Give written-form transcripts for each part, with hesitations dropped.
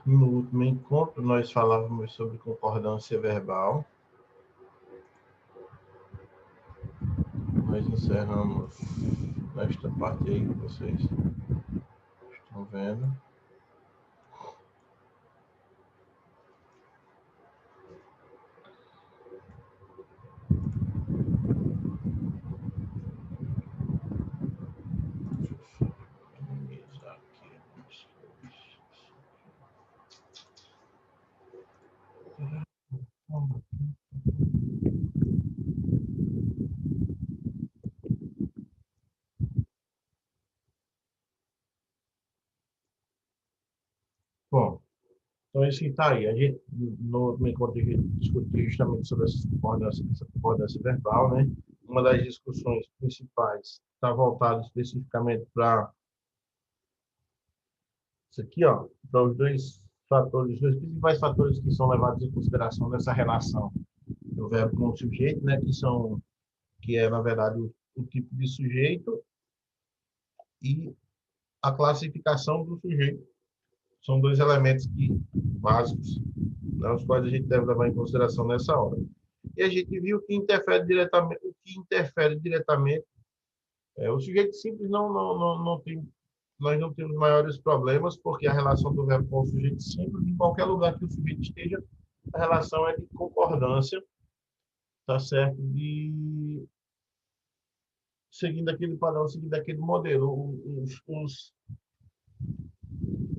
No último encontro, nós falávamos sobre concordância verbal. Nós encerramos nesta parte aí que vocês estão vendo. Bom, então isso está aí. A gente, no último encontro, a gente discutiu justamente sobre essa concordância verbal, né? Uma das discussões principais está voltada especificamente para isso aqui, ó, para os dois fatores, os dois principais fatores que são levados em consideração nessa relação do verbo com o sujeito, né? Que é, na verdade, o tipo de sujeito e a classificação do sujeito. São dois elementos básicos, né, os quais a gente deve levar em consideração nessa hora. E a gente viu que o que interfere diretamente o sujeito simples não tem, nós não temos maiores problemas, porque a relação do verbo com o sujeito simples, em qualquer lugar que o sujeito esteja, a relação é de concordância, tá certo? Seguindo aquele padrão, seguindo aquele modelo.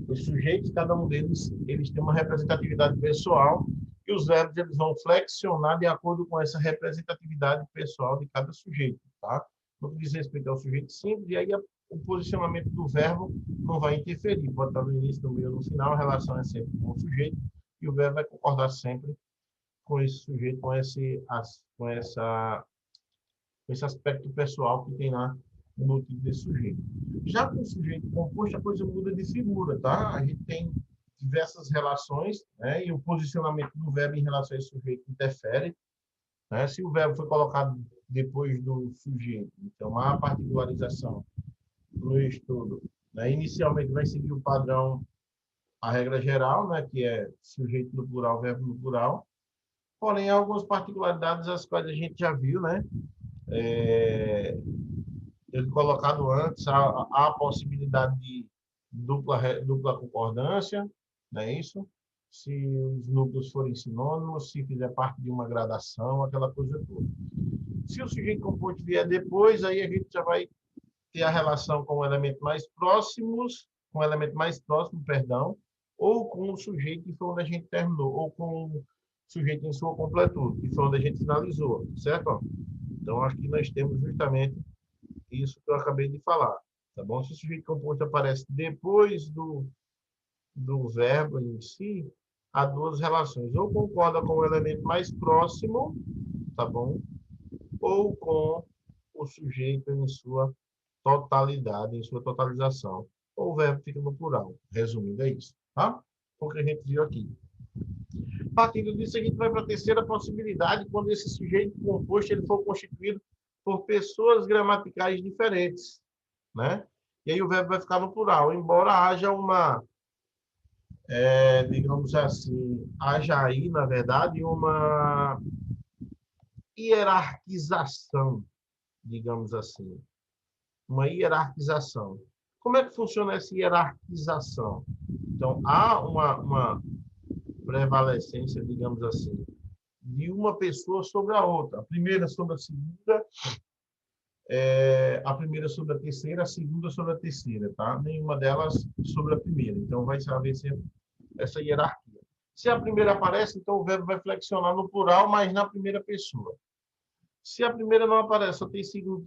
Os sujeitos, cada um deles, eles têm uma representatividade pessoal e os verbos eles vão flexionar de acordo com essa representatividade pessoal de cada sujeito, tá? No que diz respeito ao sujeito simples, e aí o posicionamento do verbo não vai interferir, pode estar no início, no meio ou no final, a relação é sempre com o sujeito e o verbo vai concordar sempre com esse sujeito, com essa com esse aspecto pessoal que tem lá no tipo desse sujeito. Já com o sujeito composto, a coisa muda de figura, tá? A gente tem diversas relações, né? E o posicionamento do verbo em relação a esse sujeito interfere, né? Se o verbo foi colocado depois do sujeito, então há particularização no estudo, né? Inicialmente vai seguir o padrão, a regra geral, né? Que é sujeito no plural, verbo no plural. Porém, há algumas particularidades as quais a gente já viu, né? É, ele colocado antes, há a possibilidade de dupla concordância, não é isso? Se os núcleos forem sinônimos, se fizer parte de uma gradação, aquela coisa toda. Se o sujeito composto vier depois, aí a gente já vai ter a relação com o elemento mais próximos, com o elemento mais próximo, perdão, ou com o sujeito que foi onde a gente terminou, ou com o sujeito em sua completude, que foi onde a gente finalizou, certo? Então, aqui nós temos justamente isso que eu acabei de falar, tá bom? Se o sujeito composto aparece depois do verbo em si, há duas relações. Ou concorda com o elemento mais próximo, tá bom? Ou com o sujeito em sua totalidade, em sua totalização. Ou o verbo fica no plural. Resumindo, é isso, tá? Porque a gente viu aqui. Partindo disso, a gente vai para a terceira possibilidade, quando esse sujeito composto ele for constituído por pessoas gramaticais diferentes, né? E aí o verbo vai ficar no plural, embora haja digamos assim, haja aí, na verdade, uma hierarquização, digamos assim, uma hierarquização. Como é que funciona essa hierarquização? Então, há uma prevalecência, digamos assim, de uma pessoa sobre a outra. A primeira sobre a segunda, a primeira sobre a terceira, a segunda sobre a terceira, tá? Nenhuma delas sobre a primeira. Então, vai haver sempre essa hierarquia. Se a primeira aparece, então o verbo vai flexionar no plural, mas na primeira pessoa. Se a primeira não aparece, só tem segundo,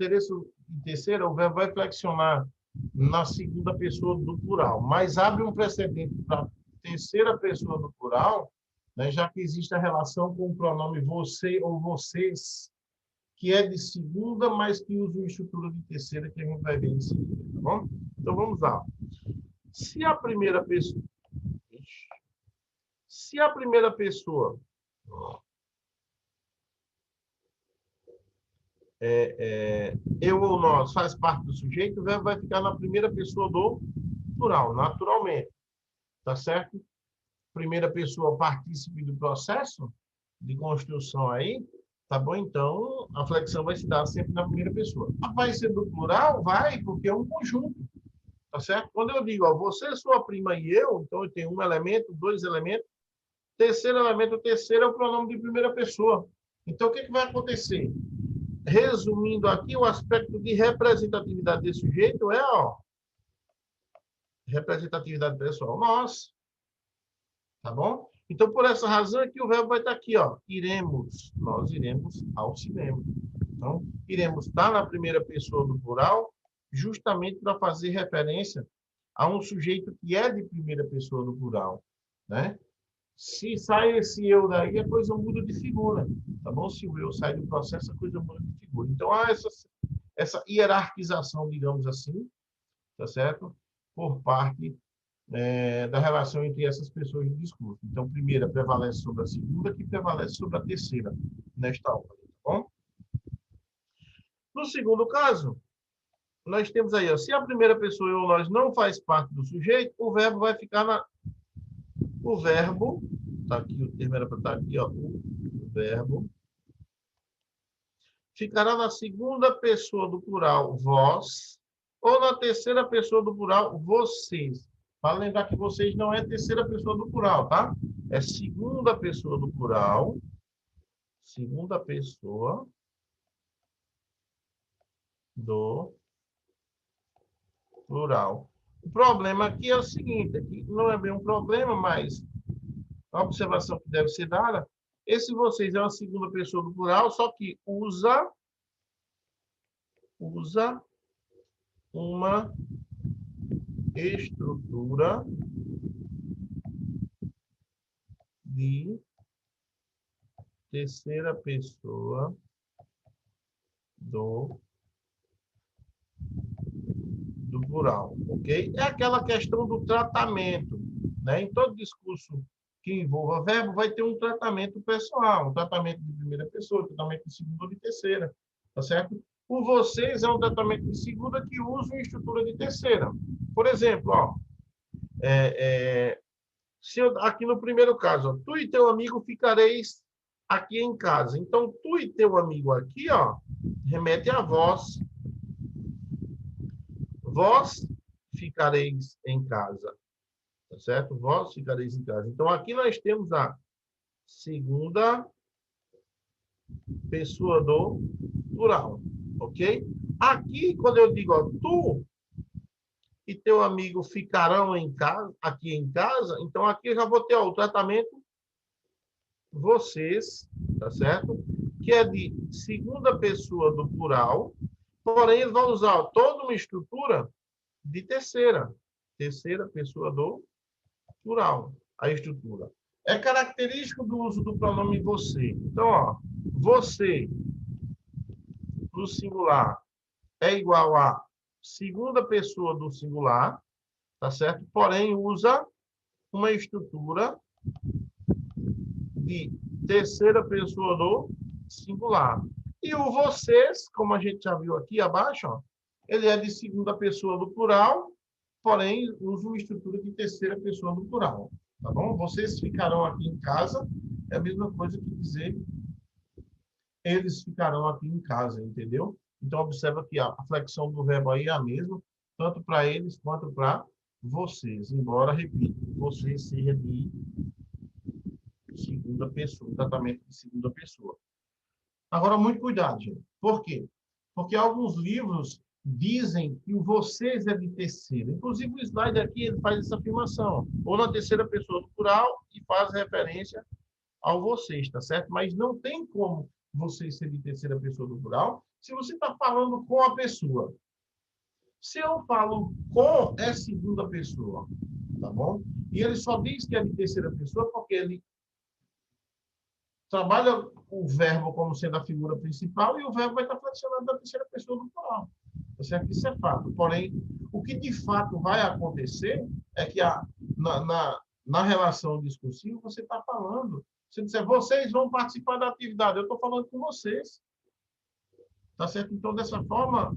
terceira, o verbo vai flexionar na segunda pessoa do plural, mas abre um precedente para a terceira pessoa do plural, né, já que existe a relação com o pronome você ou vocês, que é de segunda, mas que usa uma estrutura de terceira que a gente vai ver em seguida, tá bom? Então vamos lá. Se a primeira pessoa, se a primeira pessoa eu ou nós faz parte do sujeito, o verbo vai ficar na primeira pessoa do plural, naturalmente, tá certo? primeira pessoa partícipe do processo de construção aí, tá bom? Então, a flexão vai se dar sempre na primeira pessoa. Vai ser do plural? Vai, porque é um conjunto, tá certo? Quando eu digo, ó, você, sua prima e eu, então eu tenho um elemento, dois elementos, terceiro elemento, o terceiro é o pronome de primeira pessoa. Então, o que vai acontecer? Resumindo aqui, o aspecto de representatividade desse sujeito é, ó, representatividade pessoal, nós, tá bom? Então, por essa razão aqui, o verbo vai estar aqui, ó, iremos, nós iremos ao cinema. Então, iremos estar na primeira pessoa do plural, justamente para fazer referência a um sujeito que é de primeira pessoa do plural, né? Se sai esse eu daí, a coisa muda de figura, tá bom? Se o eu sai do processo, a coisa muda de figura. Então, há essa hierarquização, digamos assim, tá certo? Por parte da relação entre essas pessoas de discurso. Então, a primeira prevalece sobre a segunda, que prevalece sobre a terceira, nesta aula, tá bom? No segundo caso, nós temos aí, ó, se a primeira pessoa eu ou nós não faz parte do sujeito, o verbo vai ficar na... O verbo, tá aqui, o termo era para estar aqui, ó, o verbo, ficará na segunda pessoa do plural, vós, ou na terceira pessoa do plural, vocês. Para lembrar que vocês não é terceira pessoa do plural, tá? É segunda pessoa do plural, segunda pessoa do plural. O problema aqui é o seguinte, aqui não é bem um problema, mas a observação que deve ser dada, esse vocês é uma segunda pessoa do plural, só que usa uma estrutura de terceira pessoa do plural, ok? É aquela questão do tratamento, né? Em todo discurso que envolva verbo, vai ter um tratamento pessoal, um tratamento de primeira pessoa, um tratamento de segunda ou de terceira, tá certo? O vocês é um tratamento de segunda que usa uma estrutura de terceira. Por exemplo, ó, se eu, aqui no primeiro caso, ó, tu e teu amigo ficareis aqui em casa. Então, tu e teu amigo aqui, ó, remete a vós. Vós ficareis em casa. Tá certo? Vós ficareis em casa. Então, aqui nós temos a segunda pessoa do plural. Ok? Aqui, quando eu digo, ó, tu e teu amigo ficarão em casa, aqui em casa, então aqui eu já vou ter ó, o tratamento vocês, tá certo? Que é de segunda pessoa do plural, porém ele vai usar ó, toda uma estrutura de terceira pessoa do plural, a estrutura. É característico do uso do pronome você. Então, ó, você, no singular, é igual a segunda pessoa do singular, tá certo? Porém, usa uma estrutura de terceira pessoa do singular. E o vocês, como a gente já viu aqui abaixo, ó, ele é de segunda pessoa do plural, porém, usa uma estrutura de terceira pessoa do plural. Tá bom? Vocês ficarão aqui em casa, é a mesma coisa que dizer eles ficarão aqui em casa, entendeu? Então, observa que a flexão do verbo aí é a mesma, tanto para eles quanto para vocês. Embora, repito, vocês seja de segunda pessoa, tratamento de segunda pessoa. Agora, muito cuidado, gente. Por quê? Porque alguns livros dizem que o vocês é de terceira. Inclusive, o slide aqui ele faz essa afirmação. Ou na terceira pessoa do plural e faz referência ao vocês, tá certo? Mas não tem como vocês ser de terceira pessoa do plural se você está falando com a pessoa. Se eu falo com, é segunda pessoa, tá bom? E ele só diz que é de terceira pessoa porque ele trabalha o verbo como sendo a figura principal e o verbo vai estar flexionado na terceira pessoa do plural. Tá certo? Isso é fato. Porém, o que de fato vai acontecer é que na relação discursiva você está falando. Se disser, vocês vão participar da atividade, eu estou falando com vocês. Tá certo? Então, dessa forma,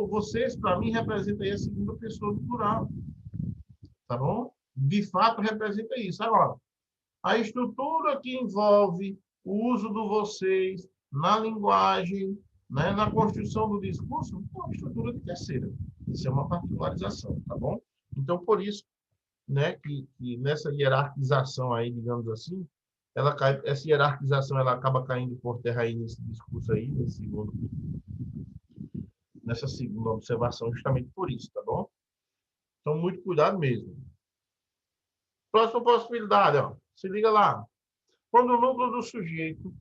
vocês, para mim, representam aí a segunda pessoa do plural. Tá bom? De fato, representa isso. Agora, A estrutura que envolve o uso do vocês na linguagem, né, na construção do discurso, é uma estrutura de terceira. Isso é uma particularização, tá bom? Então, por isso, né, que nessa hierarquização aí, digamos assim, essa hierarquização ela acaba caindo por terra aí nesse discurso aí, nessa segunda observação, justamente por isso, tá bom? Então, muito cuidado mesmo. Próxima possibilidade, ó. Se liga lá. Quando o núcleo do sujeito.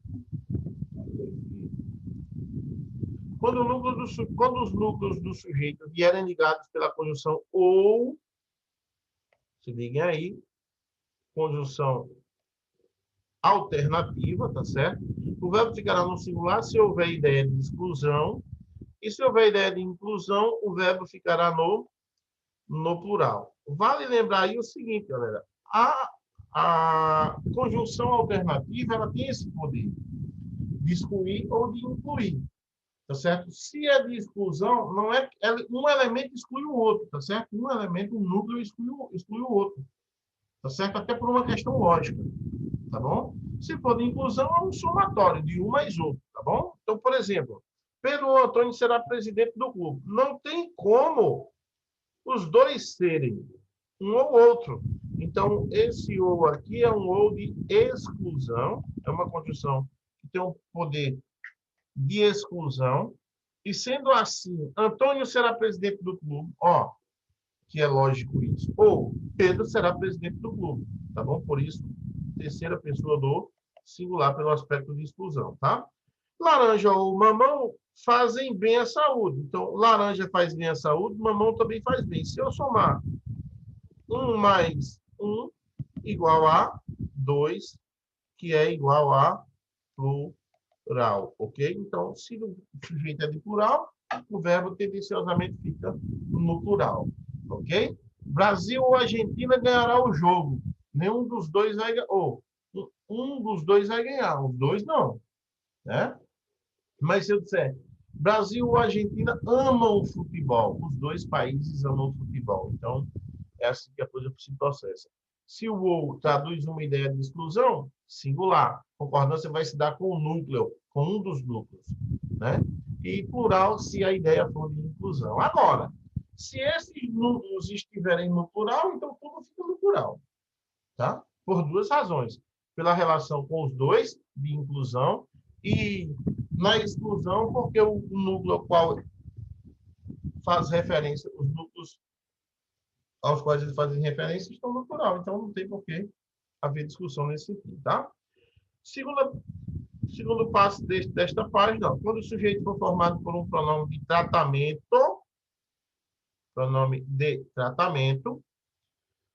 Quando os núcleos do sujeito vierem ligados pela conjunção ou, se liguem aí, conjunção alternativa, tá certo? O verbo ficará no singular se houver ideia de exclusão, e se houver ideia de inclusão, o verbo ficará no plural. Vale lembrar aí o seguinte, galera. A conjunção alternativa ela tem esse poder de excluir ou de incluir. Tá certo? Se é de exclusão, não é um elemento exclui o outro, tá certo? Um elemento, um núcleo exclui o outro. Tá certo? Até por uma questão lógica, tá bom? Se for de inclusão, é um somatório de um mais outro, tá bom? Então, por exemplo, Pedro ou Antônio será presidente do clube. Não tem como os dois serem um ou outro. Então, esse ou aqui é um ou de exclusão, é uma conjunção que tem um poder de exclusão, e sendo assim, Antônio será presidente do clube, ó, que é lógico isso, ou Pedro será presidente do clube, tá bom? Por isso, terceira pessoa do singular pelo aspecto de exclusão, tá? Laranja ou mamão fazem bem à saúde. Então, laranja faz bem à saúde, mamão também faz bem. Se eu somar 1 mais 1 igual a 2, que é igual a plural, ok? Então, se o sujeito é de plural, o verbo tendenciosamente fica no plural, ok? Brasil ou Argentina ganhará o jogo. Nenhum dos dois vai ganhar. Ou um dos dois vai ganhar, os dois não, né? Mas se eu disser Brasil ou Argentina amam o futebol, os dois países amam o futebol. Então, é assim que a coisa se processa. Se o ou traduz uma ideia de exclusão, singular. Concordância vai se dar com o núcleo, com um dos núcleos, né? E plural se a ideia for de inclusão. Agora, se esses núcleos estiverem no plural, então tudo fica no plural, tá? Por duas razões. Pela relação com os dois, de inclusão, e na exclusão, porque o núcleo ao qual faz referência, os núcleos aos quais eles fazem referência estão no plural. Então, não tem por que haver discussão nesse sentido, tá? Segundo passo desta página, quando o sujeito for formado por um pronome de tratamento,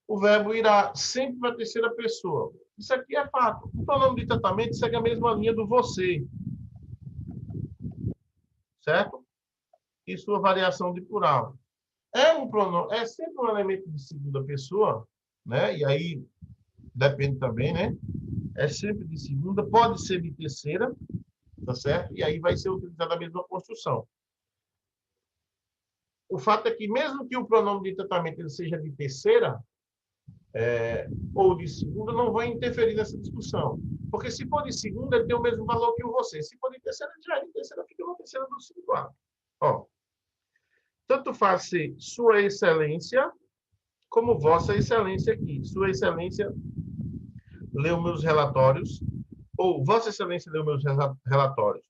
o verbo irá sempre para a terceira pessoa. Isso aqui é fato. O pronome de tratamento segue a mesma linha do você, certo? E sua variação de plural. É sempre um elemento de segunda pessoa, né? E aí depende também, né? É sempre de segunda, pode ser de terceira, tá certo? E aí vai ser utilizada a mesma construção. O fato é que, mesmo que o pronome de tratamento ele seja de terceira ou de segunda, não vai interferir nessa discussão. Porque se for de segunda, ele tem o mesmo valor que o você. Se for de terceira, já é de terceira, fica na terceira do singular. Ó, tanto faz ser Sua Excelência, como Vossa Excelência aqui. Sua Excelência leu meus relatórios, ou Vossa Excelência leu meus relatórios.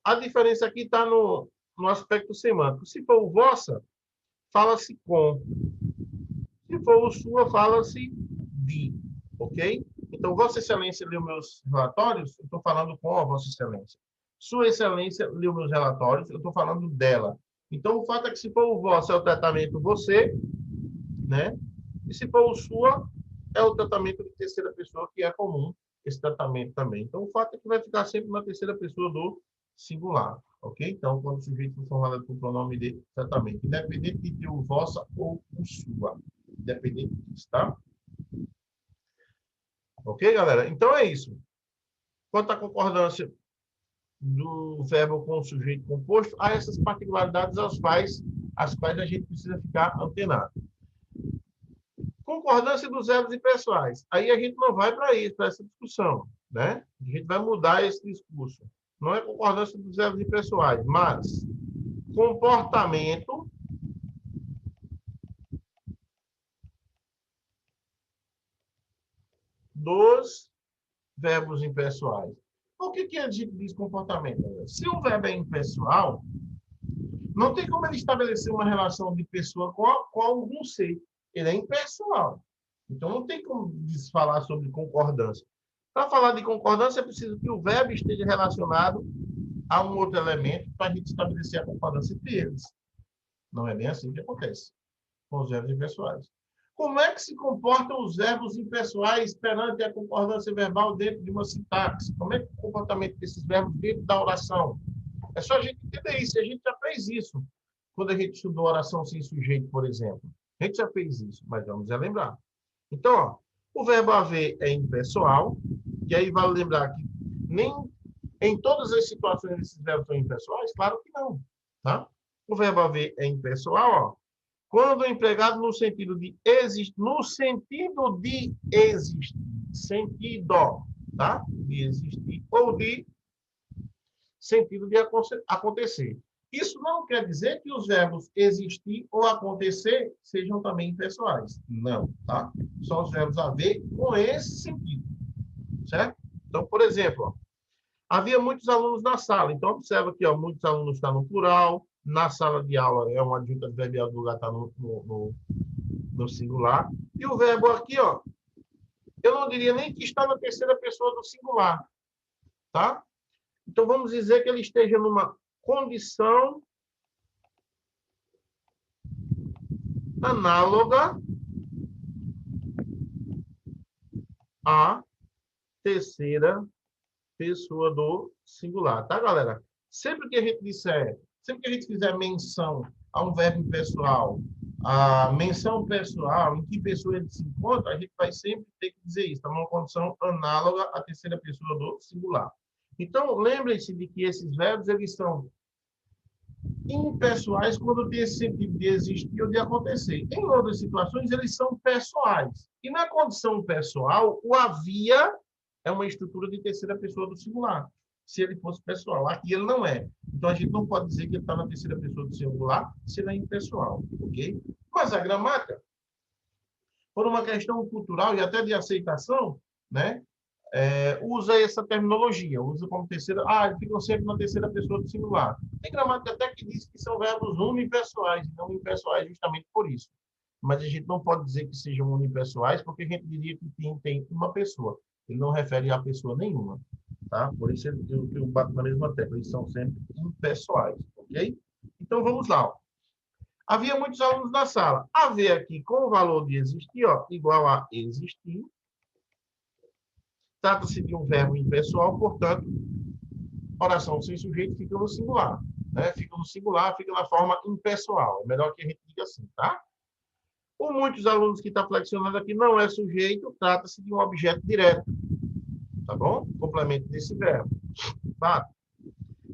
A diferença aqui está no aspecto semântico. Se for o vossa, fala-se com. Se for o sua, fala-se de. Ok? Então, Vossa Excelência leu meus relatórios, eu estou falando com a Vossa Excelência. Sua Excelência leu meus relatórios, eu estou falando dela. Então, o fato é que se for o vosso, é o tratamento você, né? E se for o sua, é o tratamento de terceira pessoa, que é comum esse tratamento também. Então, o fato é que vai ficar sempre na terceira pessoa do singular, ok? Então, quando o sujeito for formado com o pronome de tratamento, independente de ter o vossa ou o sua, independente disso, tá? Ok, galera? Então, é isso. Quanto à concordância do verbo com o sujeito composto, há essas particularidades às quais a gente precisa ficar antenado. Concordância dos verbos impessoais. Aí a gente não vai para isso, para essa discussão, né? A gente vai mudar esse discurso. Não é concordância dos verbos impessoais, mas comportamento dos verbos impessoais. O que a gente diz comportamento? Se o verbo é impessoal, não tem como ele estabelecer uma relação de pessoa com algum ser. Ele é impessoal. Então, não tem como falar sobre concordância. Para falar de concordância, é preciso que o verbo esteja relacionado a um outro elemento para a gente estabelecer a concordância entre eles. Não é bem assim que acontece com os verbos impessoais. Como é que se comportam os verbos impessoais perante a concordância verbal dentro de uma sintaxe? Como é que é o comportamento desses verbos dentro da oração? É só a gente entender isso. A gente já fez isso quando a gente estudou oração sem sujeito, por exemplo. A gente já fez isso, mas vamos lembrar. Então, ó, o verbo haver é impessoal, e aí vale lembrar que nem em todas as situações esses verbos são impessoais? Claro que não. Tá? O verbo haver é impessoal, ó, quando empregado no sentido de existir, sentido, tá? De existir ou de sentido de acontecer. Isso não quer dizer que os verbos existir ou acontecer sejam também impessoais. Não, tá? São os verbos haver com esse sentido, certo? Então, por exemplo, ó, havia muitos alunos na sala. Então, observa aqui, ó, muitos alunos está no plural. Na sala de aula é uma adjunta adverbial do lugar está no singular. E o verbo aqui, ó, eu não diria nem que está na terceira pessoa do singular, tá? Então, vamos dizer que ele esteja numa condição análoga à terceira pessoa do singular, tá, galera? Sempre que a gente fizer menção a um verbo impessoal, a menção pessoal, em que pessoa ele se encontra, a gente vai sempre ter que dizer isso, está numa condição análoga à terceira pessoa do singular. Então, lembrem-se de que esses verbos, eles são impessoais quando tem esse sentido de existir ou de acontecer. Em outras situações, eles são pessoais. E na condição pessoal, o havia é uma estrutura de terceira pessoa do singular. Se ele fosse pessoal. Aqui ele não é. Então, a gente não pode dizer que ele está na terceira pessoa do singular se ele é impessoal. Ok? Mas a gramática, por uma questão cultural e até de aceitação, né? Usa essa terminologia, usa como terceira. Eles ficam sempre na terceira pessoa do singular. Tem gramática até que diz que são verbos unipessoais, não impessoais, justamente por isso. Mas a gente não pode dizer que sejam unipessoais, porque a gente diria que tem uma pessoa. Ele não refere a pessoa nenhuma. Tá? Por isso eu bato na mesma tecla. Eles são sempre impessoais. Ok? Então vamos lá. Ó. Havia muitos alunos na sala. Haver aqui com o valor de existir, ó, igual a existir. Trata-se de um verbo impessoal, portanto, oração sem sujeito fica no singular. Né? Fica no singular, fica na forma impessoal. É melhor que a gente diga assim, tá? Por muitos alunos que está flexionando aqui não é sujeito, trata-se de um objeto direto. Tá bom? Complemento desse verbo. Tá?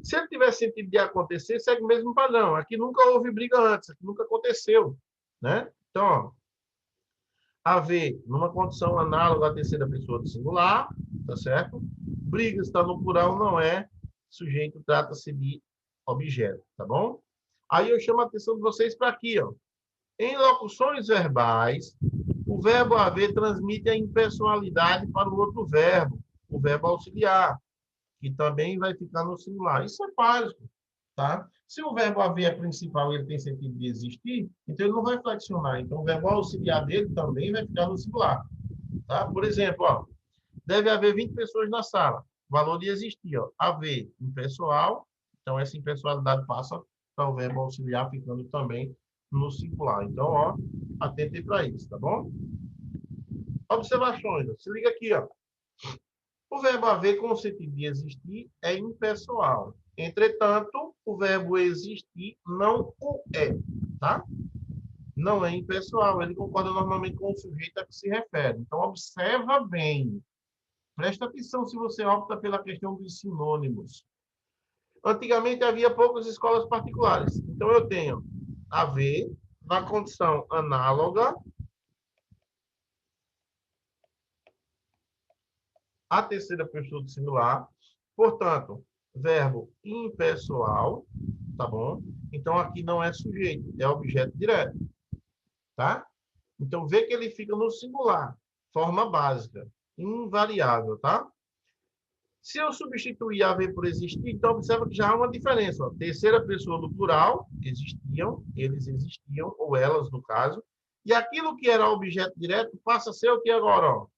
Se ele tiver sentido de acontecer, segue o mesmo padrão. Aqui nunca houve briga antes, aqui nunca aconteceu. Né? Então, ó, haver numa condição análoga à terceira pessoa do singular, tá certo? Briga está no plural, não é sujeito, trata-se de objeto, tá bom? Aí eu chamo a atenção de vocês para aqui, ó. Em locuções verbais, o verbo haver transmite a impessoalidade para o outro verbo, o verbo auxiliar, que também vai ficar no singular. Isso é básico, tá? Se o verbo haver é principal e ele tem sentido de existir, então ele não vai flexionar. Então o verbo auxiliar dele também vai ficar no singular, tá? Por exemplo, ó, deve haver 20 pessoas na sala. O valor de existir, ó, haver impessoal, então essa impessoalidade passa para o verbo auxiliar ficando também no singular. Então, ó, atentem para isso, tá bom? Observações, ó. Se liga aqui, ó. O verbo haver com o sentido de existir é impessoal. Entretanto, o verbo existir não o é, tá? Não é impessoal, ele concorda normalmente com o sujeito a que se refere. Então, observa bem. Presta atenção se você opta pela questão dos sinônimos. Antigamente havia poucas escolas particulares. Então, eu tenho haver na condição análoga a terceira pessoa do singular. Portanto, verbo impessoal, tá bom? Então, aqui não é sujeito, é objeto direto, tá? Então, vê que ele fica no singular, forma básica, invariável, tá? Se eu substituir haver por existir, então observa que já há uma diferença. Ó. Terceira pessoa do plural, existiam, eles existiam, ou elas, no caso. E aquilo que era objeto direto passa a ser o que agora? Ó?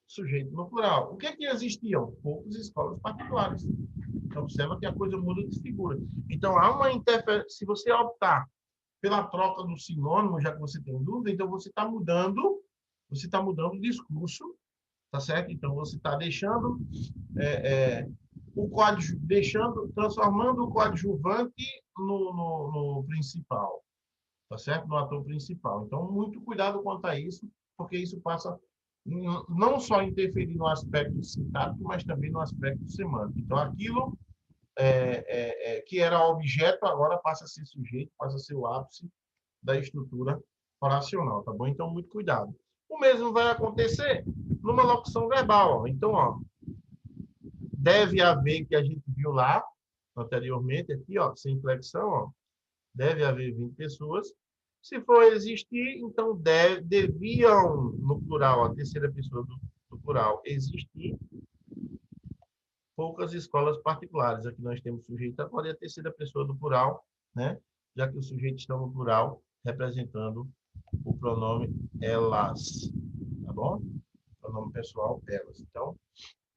Sujeito no plural. O que é que existiam? Poucas escolas particulares. Então, observa que a coisa muda de figura. Então, há uma interferência. Se você optar pela troca do sinônimo, já que você tem dúvida, então você está mudando o discurso, tá certo? Então, você está deixando transformando o coadjuvante no principal, tá certo? No ator principal. Então, muito cuidado quanto a isso, porque isso passa não só interferir no aspecto sintático, mas também no aspecto semântico. Então, aquilo que era objeto agora passa a ser sujeito, passa a ser o ápice da estrutura oracional, tá bom? Então, muito cuidado. O mesmo vai acontecer numa locução verbal. Ó. Então, ó, deve haver, que a gente viu lá anteriormente, aqui, ó, sem flexão, ó, deve haver 20 pessoas. Se for existir, então deviam, no plural, a terceira pessoa do plural, existir poucas escolas particulares. Aqui nós temos sujeito agora e a terceira pessoa do plural, né? Já que os sujeitos estão no plural, representando o pronome elas, tá bom? Pronome pessoal, elas. Então,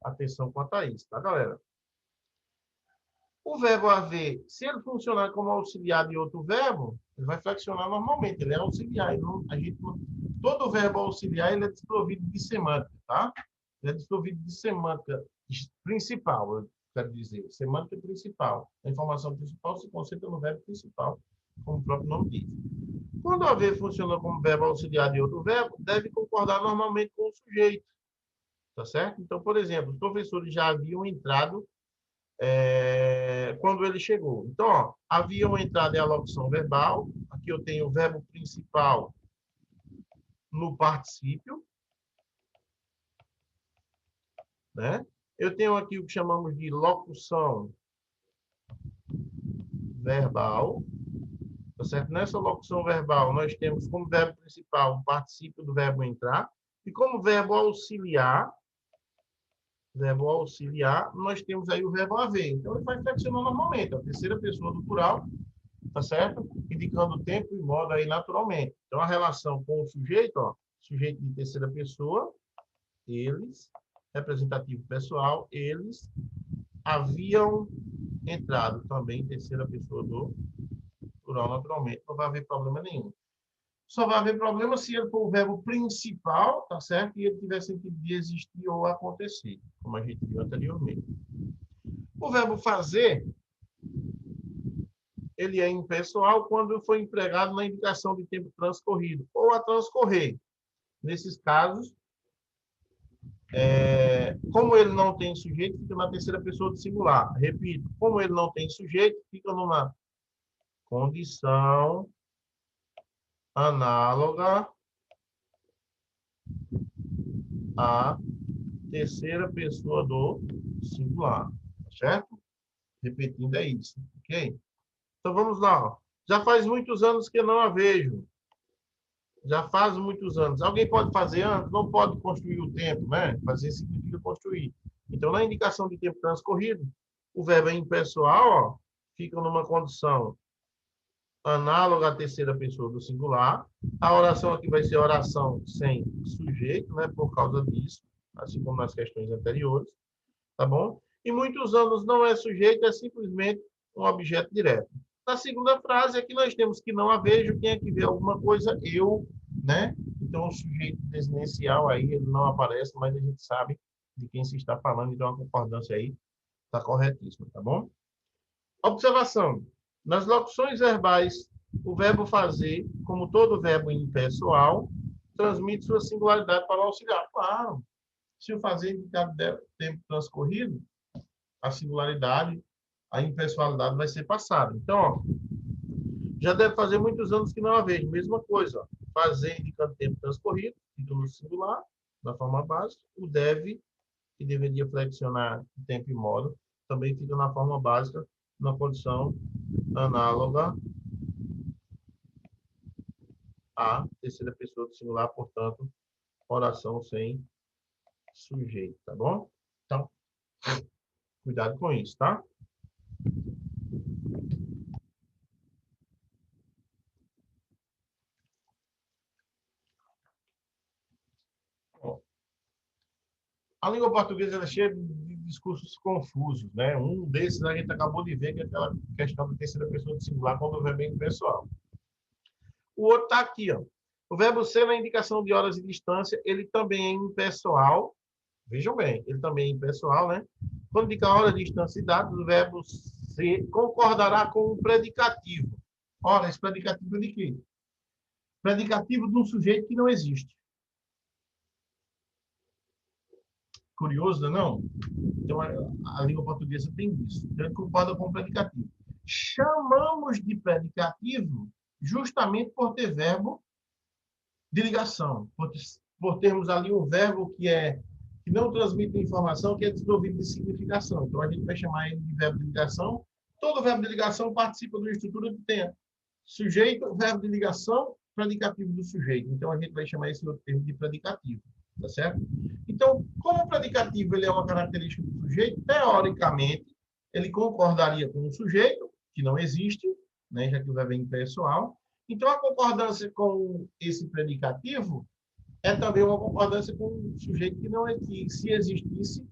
atenção quanto a isso, tá, galera? O verbo haver, se ele funcionar como auxiliar de outro verbo, ele vai flexionar normalmente, ele é auxiliar. Todo verbo auxiliar ele é desprovido de semântica, tá? Ele é desprovido de semântica principal, eu quero dizer. Semântica principal. A informação principal se concentra no verbo principal, como o próprio nome diz. Quando o haver funciona como verbo auxiliar de outro verbo, deve concordar normalmente com o sujeito, tá certo? Então, por exemplo, os professores já haviam entrado quando ele chegou. Então, ó, haviam entrado em alocução verbal. Aqui eu tenho o verbo principal no particípio, né? Eu tenho aqui o que chamamos de locução verbal, tá certo? Nessa locução verbal, nós temos como verbo principal o particípio do verbo entrar, e como verbo auxiliar, nós temos aí o verbo haver. Então, ele vai flexionar normalmente, a terceira pessoa do plural, tá certo? Indicando tempo e modo aí naturalmente. Então, a relação com o sujeito, ó, sujeito de terceira pessoa, eles, representativo pessoal, eles haviam entrado também em terceira pessoa do plural naturalmente. Não vai haver problema nenhum. Só vai haver problema se ele for o verbo principal, tá certo? E ele tiver sentido de existir ou acontecer, como a gente viu anteriormente. O verbo fazer, ele é impessoal quando foi empregado na indicação de tempo transcorrido ou a transcorrer. Nesses casos, como ele não tem sujeito, fica na terceira pessoa do singular. Repito, como ele não tem sujeito, fica numa condição análoga à terceira pessoa do singular, certo? Repetindo, é isso, ok? Então, vamos lá. Já faz muitos anos que eu não a vejo. Já faz muitos anos. Alguém pode fazer antes? Não pode construir o tempo, né? Fazer significa construir. Então, na indicação de tempo transcorrido, o verbo é impessoal, ó, fica numa condição análoga à terceira pessoa do singular. A oração aqui vai ser oração sem sujeito, né? Por causa disso, assim como nas questões anteriores, tá bom? E muitos anos não é sujeito, é simplesmente um objeto direto. Na segunda frase, aqui nós temos que não a vejo, quem é que vê alguma coisa? Eu, né? Então, o sujeito desinencial aí, ele não aparece, mas a gente sabe de quem se está falando, então a concordância aí está corretíssima, tá bom? Observação. Nas locuções verbais, o verbo fazer, como todo verbo impessoal, transmite sua singularidade para o auxiliar. Claro, se o fazer indicar tempo transcorrido, a singularidade, a impessoalidade vai ser passada. Então, ó, já deve fazer muitos anos que não a vejo. Mesma coisa, ó, fazer indicando tempo transcorrido, fica no singular, na forma básica. O deve que deveria flexionar em tempo e modo, também fica na forma básica, na condição análoga à terceira pessoa do singular, portanto, oração sem sujeito, tá bom? Então, cuidado com isso, tá? A língua portuguesa é cheia de discursos confusos, né? Um desses a gente acabou de ver, que é aquela questão da terceira pessoa do singular quando o verbo é impessoal. O outro está aqui, ó. O verbo ser na indicação de horas e distância, ele também é impessoal. Vejam bem, ele também é impessoal, né? Quando indica hora, distância e dados, o verbo ser concordará com o predicativo. Ora, esse predicativo é de quê? Predicativo de um sujeito que não existe. Curioso, não? Então, a língua portuguesa tem isso. Então, ele concorda com o predicativo. Chamamos de predicativo justamente por ter verbo de ligação, por termos ali um verbo que não transmite informação, que é desprovido de significação. Então, a gente vai chamar ele de verbo de ligação. Todo verbo de ligação participa de uma estrutura que tenha sujeito, verbo de ligação, predicativo do sujeito. Então, a gente vai chamar esse outro termo de predicativo. Tá certo? Então, como o predicativo ele é uma característica do sujeito, teoricamente, ele concordaria com o sujeito, que não existe, né, já que o verbo é impessoal. Então, a concordância com esse predicativo é também uma concordância com o sujeito que não é, que se existisse,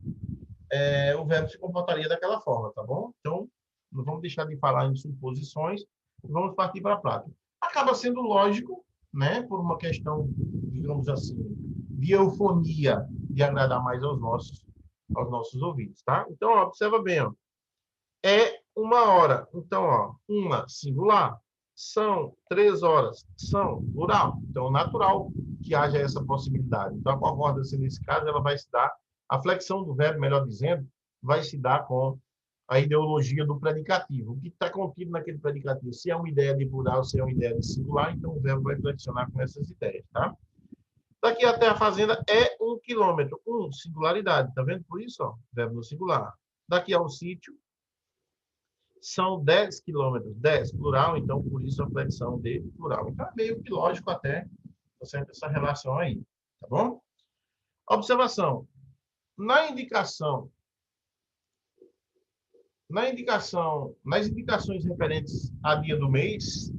o verbo se comportaria daquela forma, tá bom? Então, não vamos deixar de falar em suposições e vamos partir para a prática. Acaba sendo lógico, né, por uma questão, digamos assim, de eufonia, de agradar mais aos nossos ouvidos, tá? Então, ó, observa bem, ó. É 1 hora. Então, ó, uma singular. São 3 horas. São plural. Então, natural que haja essa possibilidade. Então, a concordância, nesse caso, ela vai se dar, a flexão do verbo, melhor dizendo, vai se dar com a ideologia do predicativo. O que está contido naquele predicativo? Se é uma ideia de plural, se é uma ideia de singular, então o verbo vai flexionar com essas ideias, tá? Daqui até a fazenda é 1 quilômetro. Singularidade. Tá vendo? Por isso, ó, verbo no singular. Daqui ao sítio são 10 quilômetros. 10, plural, então por isso a flexão de plural. Então é meio que lógico até, tá certo? Essa relação aí. Tá bom? Observação. Nas indicações referentes a dia do mês,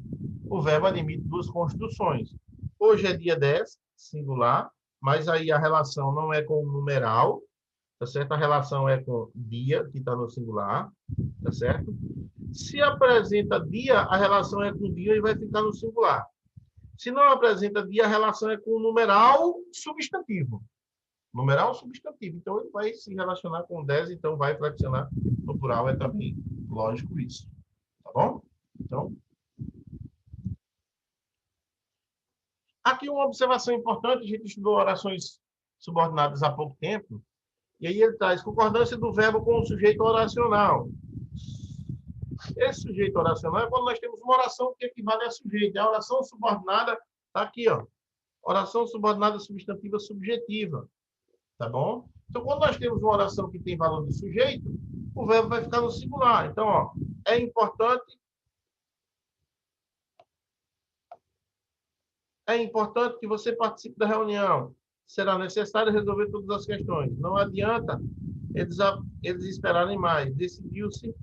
o verbo admite duas construções. Hoje é dia 10, singular, mas aí a relação não é com o numeral, tá certo? A relação é com dia, que está no singular, tá certo? Se apresenta dia, a relação é com dia e vai ficar no singular. Se não apresenta dia, a relação é com o numeral substantivo. Numeral substantivo. Então, ele vai se relacionar com 10, então vai flexionar no plural. É também lógico isso. Tá bom? Então, aqui uma observação importante. A gente estudou orações subordinadas há pouco tempo. E aí ele traz concordância do verbo com o sujeito oracional. Esse sujeito oracional é quando nós temos uma oração que equivale a sujeito. A oração subordinada está aqui, ó. Oração subordinada substantiva subjetiva. Tá bom? Então, quando nós temos uma oração que tem valor de sujeito, o verbo vai ficar no singular. Então, ó, é importante que você participe da reunião. Será necessário resolver todas as questões. Não adianta eles esperarem mais. Decidiu-se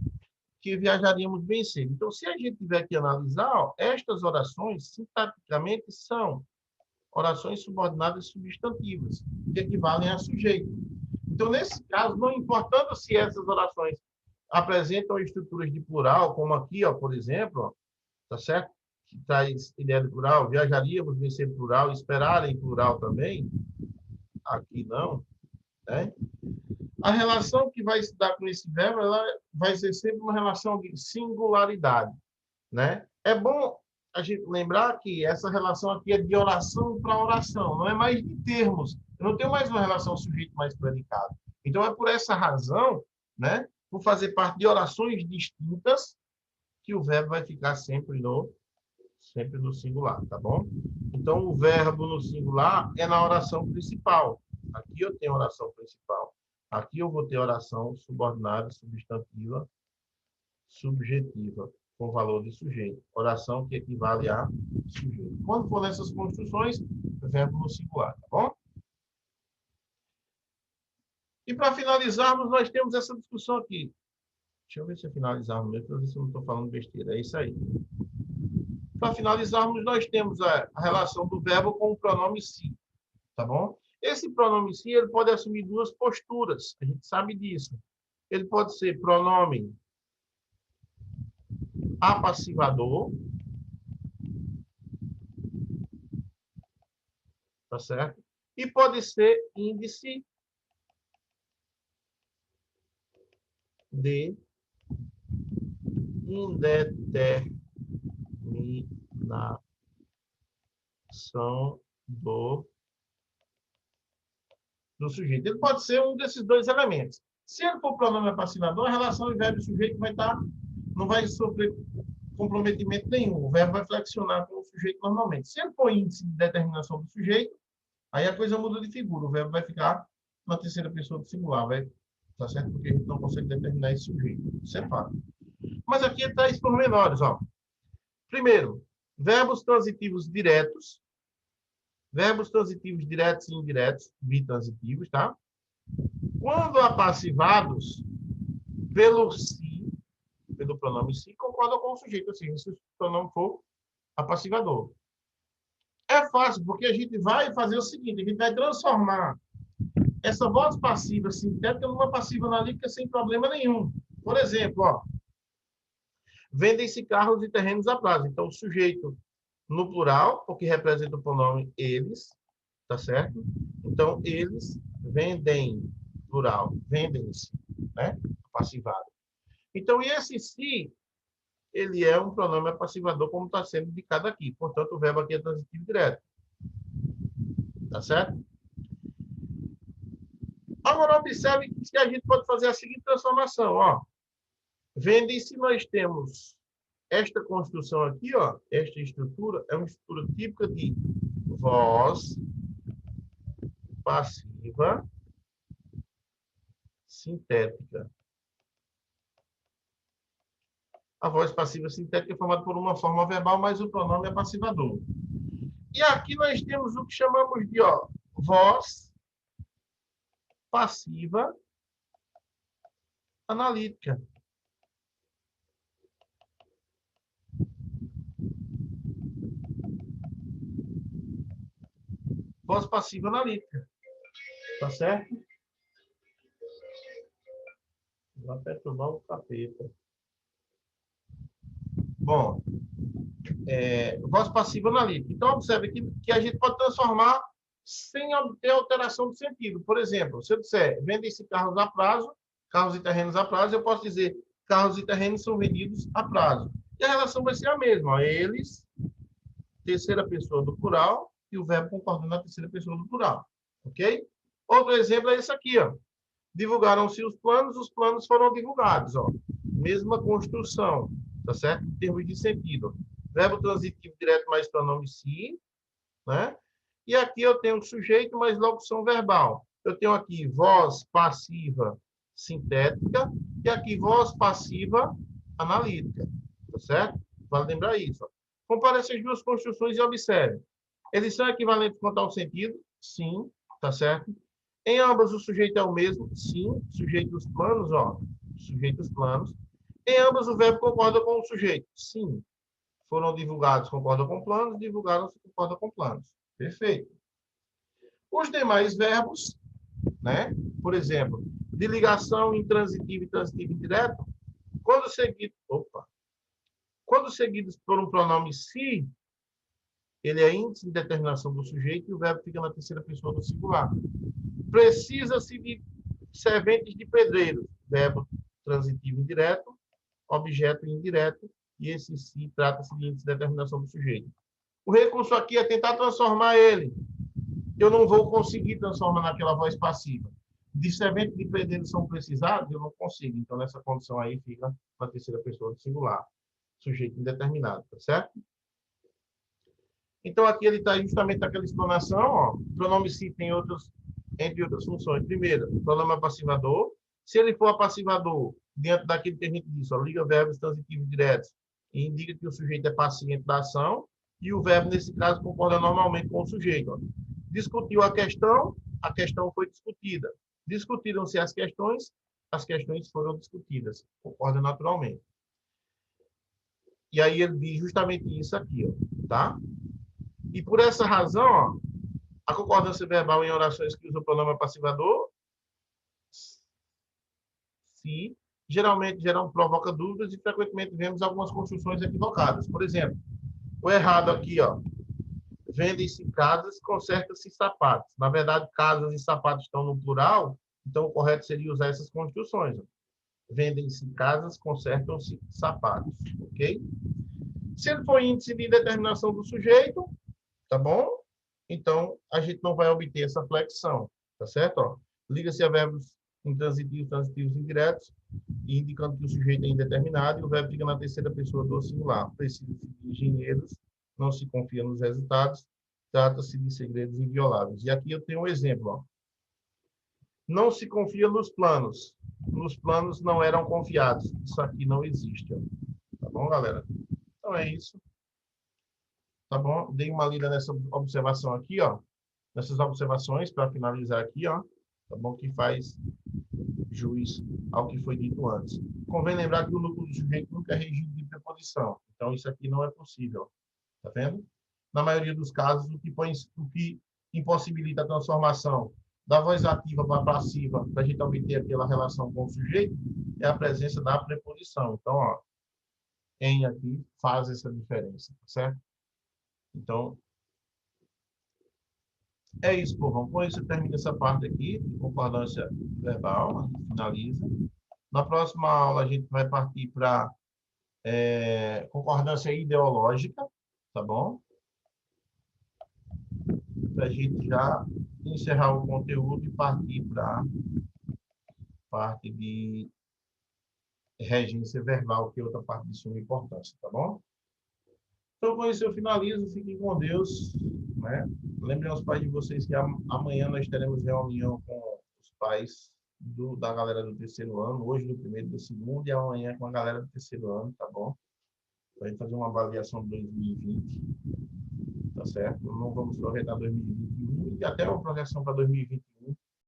que viajaríamos bem cedo. Então, se a gente tiver que analisar, ó, estas orações, sintaticamente, são orações subordinadas substantivas, que equivalem a sujeito. Então, nesse caso, não importando se essas orações apresentam estruturas de plural, como aqui, ó, por exemplo, ó, tá certo? Que traz ideia de plural, viajaríamos bem cedo plural, esperar em plural também, aqui não, né? A relação que vai se dar com esse verbo, ela vai ser sempre uma relação de singularidade, né? É bom a gente lembrar que essa relação aqui é de oração para oração, não é mais de termos. Eu não tenho mais uma relação sujeito mais predicado. Então, é por essa razão, né, por fazer parte de orações distintas, que o verbo vai ficar sempre no singular, tá bom? Então, o verbo no singular é na oração principal. Aqui eu tenho a oração principal. Aqui eu vou ter oração subordinada, substantiva, subjetiva, com valor de sujeito. Oração que equivale a sujeito. Quando for nessas construções, verbo no singular, tá bom? E para finalizarmos, nós temos essa discussão aqui. Deixa eu ver se eu finalizarmos mesmo, para ver se eu não estou falando besteira. É isso aí. Para finalizarmos, nós temos a relação do verbo com o pronome si, tá bom? Esse pronome si, ele pode assumir duas posturas, a gente sabe disso. Ele pode ser pronome apassivador, tá certo? E pode ser índice de indeterminação do sujeito. Ele pode ser um desses dois elementos. Se ele for pronome apassivador, a relação de verbo e sujeito não vai sofrer comprometimento nenhum. O verbo vai flexionar com o sujeito normalmente. Se ele for índice de determinação do sujeito, aí a coisa muda de figura. O verbo vai ficar na terceira pessoa do singular. Tá certo? Porque a gente não consegue determinar esse sujeito. Isso é fato. Mas aqui está os pormenores. Ó. Primeiro, verbos transitivos diretos. Verbos transitivos diretos e indiretos, bitransitivos, tá? Quando apassivados pelo si, pelo pronome si, concordam com o sujeito, assim, se o pronome for apassivador. É fácil, porque a gente vai fazer o seguinte, a gente vai transformar essa voz passiva sintética numa passiva analítica sem problema nenhum. Por exemplo, ó, vendem-se carros e terrenos a prazo. Então, o sujeito no plural, porque representa o pronome eles, tá certo? Então, eles vendem, plural, vendem-se, né? Passivado. Então, esse se, ele é um pronome apassivador, como está sendo indicado aqui. Portanto, o verbo aqui é transitivo direto. Tá certo? Agora, observe que a gente pode fazer a seguinte transformação, ó. Vendem-se, nós temos esta construção aqui, ó, esta estrutura, é uma estrutura típica de voz passiva sintética. A voz passiva sintética é formada por uma forma verbal, mas o pronome é passivador. E aqui nós temos o que chamamos de ó, voz passiva analítica. Voz passiva analítica. Tá certo? Vai perturbar o capeta. Bom, voz passiva analítica. Então, observe que a gente pode transformar sem obter alteração de sentido. Por exemplo, se eu disser, vendem-se carros a prazo, carros e terrenos a prazo, eu posso dizer, carros e terrenos são vendidos a prazo. E a relação vai ser a mesma. Eles, terceira pessoa do plural, e o verbo concordando na terceira pessoa do plural. Ok? Outro exemplo é esse aqui, ó. Divulgaram-se os planos foram divulgados, ó. Mesma construção, tá certo? Em termos de sentido. Verbo transitivo direto mais pronome si, né? E aqui eu tenho sujeito mais locução verbal. Eu tenho aqui voz passiva sintética e aqui voz passiva analítica, tá certo? Vale lembrar isso. Ó. Compare essas duas construções e observe. Eles são equivalentes quanto ao sentido? Sim, tá certo? Em ambas o sujeito é o mesmo? Sim, sujeito dos planos, ó. Sujeito dos planos. Em ambas o verbo concorda com o sujeito? Sim. Foram divulgados, concorda com planos, divulgaram-se, concorda com planos. Perfeito. Os demais verbos, né? Por exemplo, de ligação intransitivo e transitivo indireto, quando seguidos por um pronome si, ele é índice de determinação do sujeito e o verbo fica na terceira pessoa do singular. Precisa-se de serventes de pedreiros, verbo transitivo indireto, objeto indireto, e esse si trata-se de índice de determinação do sujeito. O recurso aqui é tentar transformar ele. Eu não vou conseguir transformar naquela voz passiva. De serventes de pedreiros são precisados, eu não consigo. Então, nessa condição aí, fica na terceira pessoa do singular. Sujeito indeterminado, tá certo? Então, aqui ele está justamente naquela explanação, ó. O pronome si tem outros entre outras funções. Primeiro, o pronome passivador. Se ele for apassivador, dentro daquilo que a gente disse, ó, liga verbos transitivos diretos e indica que o sujeito é paciente da ação, e o verbo, nesse caso, concorda normalmente com o sujeito. Ó. Discutiu a questão foi discutida. Discutiram-se as questões foram discutidas. Concorda naturalmente. E aí ele diz justamente isso aqui, ó, tá? E por essa razão, ó, a concordância verbal em orações que usam o pronome passivador, se geralmente provoca dúvidas e frequentemente vemos algumas construções equivocadas. Por exemplo, o errado aqui, ó, vendem-se casas, conserta-se sapatos. Na verdade, casas e sapatos estão no plural, então o correto seria usar essas construções. Vendem-se casas, consertam-se sapatos, ok? Se ele for índice de determinação do sujeito, tá bom? Então, a gente não vai obter essa flexão, tá certo? Ó, liga-se a verbos intransitivos, transitivos indiretos, indicando que o sujeito é indeterminado, e o verbo fica na terceira pessoa do singular. Precisa-se de engenheiros, não se confia nos resultados, trata-se de segredos invioláveis. E aqui eu tenho um exemplo. Ó. Não se confia nos planos. Nos planos não eram confiados. Isso aqui não existe. Ó. Tá bom, galera? Então é isso. Tá bom? Dei uma lida nessa observação aqui, ó. Nessas observações, para finalizar aqui, ó. Tá bom? Que faz juiz ao que foi dito antes. Convém lembrar que o núcleo do sujeito nunca é regido de preposição. Então, isso aqui não é possível. Tá vendo? Na maioria dos casos, o que impossibilita a transformação da voz ativa para passiva, para a gente obter aquela relação com o sujeito, é a presença da preposição. Então, ó, em aqui faz essa diferença, tá certo? Então, é isso, povão. Com isso, termina essa parte aqui, de concordância verbal, a gente finaliza. Na próxima aula, a gente vai partir para concordância ideológica, tá bom? Para a gente já encerrar o conteúdo e partir para a parte de regência verbal, que é outra parte de suma importância, tá bom? Então, com isso eu finalizo. Fiquem com Deus. Né? Lembrem aos pais de vocês que amanhã nós teremos reunião com os pais da galera do terceiro ano, hoje do primeiro e do segundo, e amanhã com a galera do terceiro ano, tá bom? Para a gente fazer uma avaliação de 2020, tá certo? Não vamos projetar 2021 e até uma projeção para 2021.